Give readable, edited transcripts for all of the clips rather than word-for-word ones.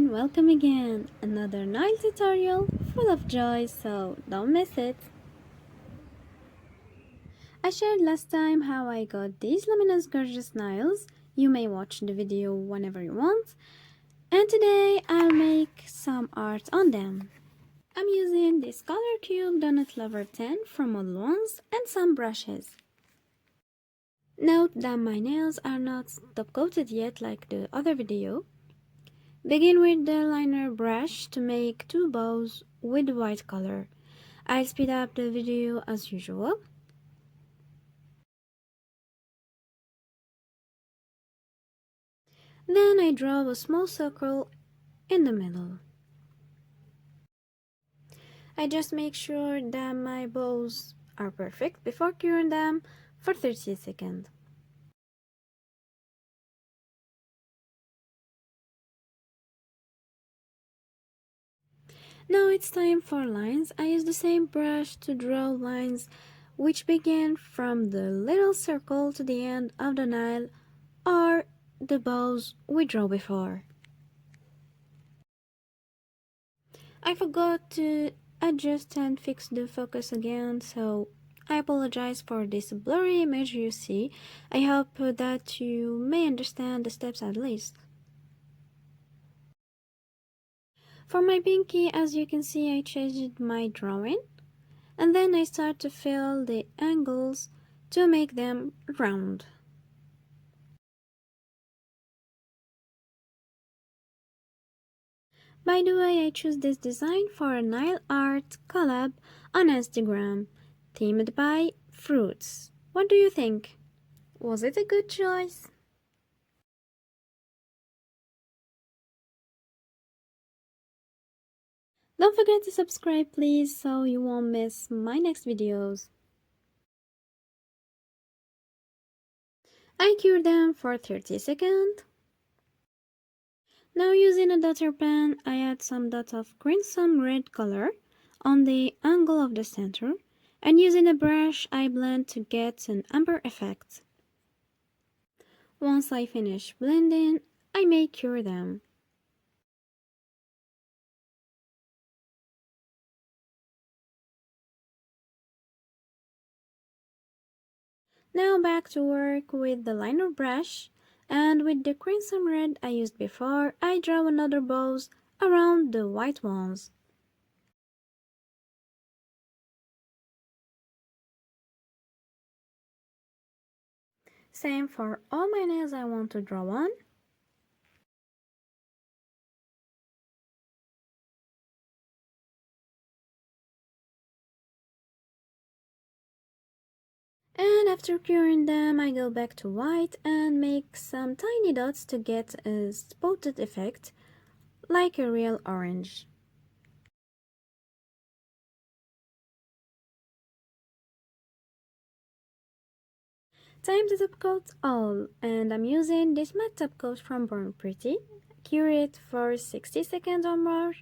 everyone, welcome again. Another nail tutorial full of joy, so don't miss it. I shared last time how I got these luminous gorgeous nails. You may watch the video whenever you want. And today I'll make some art on them. I'm using this Color Cube Donut Lover 10 from Model Ones and some brushes. Note that my nails are not top coated yet like the other video. Begin with the liner brush to make two bows with white color. I'll speed up the video as usual. Then I draw a small circle in the middle. I just make sure that my bows are perfect before curing them for 30 seconds. Now it's time for lines. I use the same brush to draw lines which begin from the little circle to the end of the nail or the bows we drew before. I forgot to adjust and fix the focus again, so I apologize for this blurry image you see. I hope that you may understand the steps at least. For my pinky, as you can see, I changed my drawing, and then I start to fill the angles to make them round. By the way, I choose this design for a Nailart collab on Instagram, themed by fruits. What do you think? Was it a good choice? Don't forget to subscribe please so you won't miss my next videos. I cure them for 30 seconds. Now using a dotter pen, I add some dots of crimson red color on the angle of the center, and using a brush I blend to get an amber effect. Once I finish blending, I may cure them. Now back to work with the liner brush, and with the crimson red I used before, I draw another bows around the white ones. Same for all my nails I want to draw on. And after curing them, I go back to white and make some tiny dots to get a spotted effect, like a real orange. Time to top coat all, and I'm using this matte top coat from Bornpretty. Cure it for 60 seconds or more.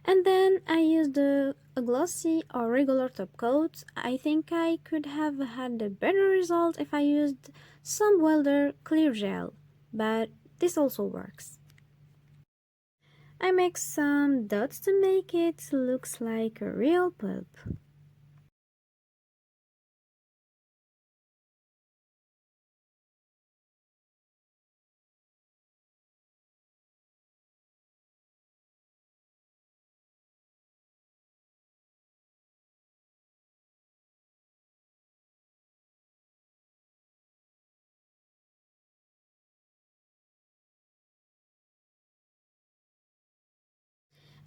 And then I used a glossy or regular top coat. I think I could have had a better result if I used some welder clear gel, but this also works. I make some dots to make it looks like a real pulp.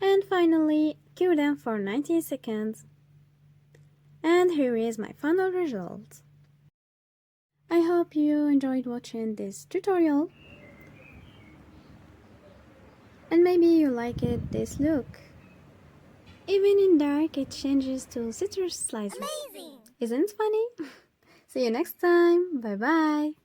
And finally, cure them for 90 seconds. And here is my final result. I hope you enjoyed watching this tutorial. And maybe you like this look. Even in dark, it changes to citrus slices. Amazing! Isn't it funny? See you next time. Bye bye.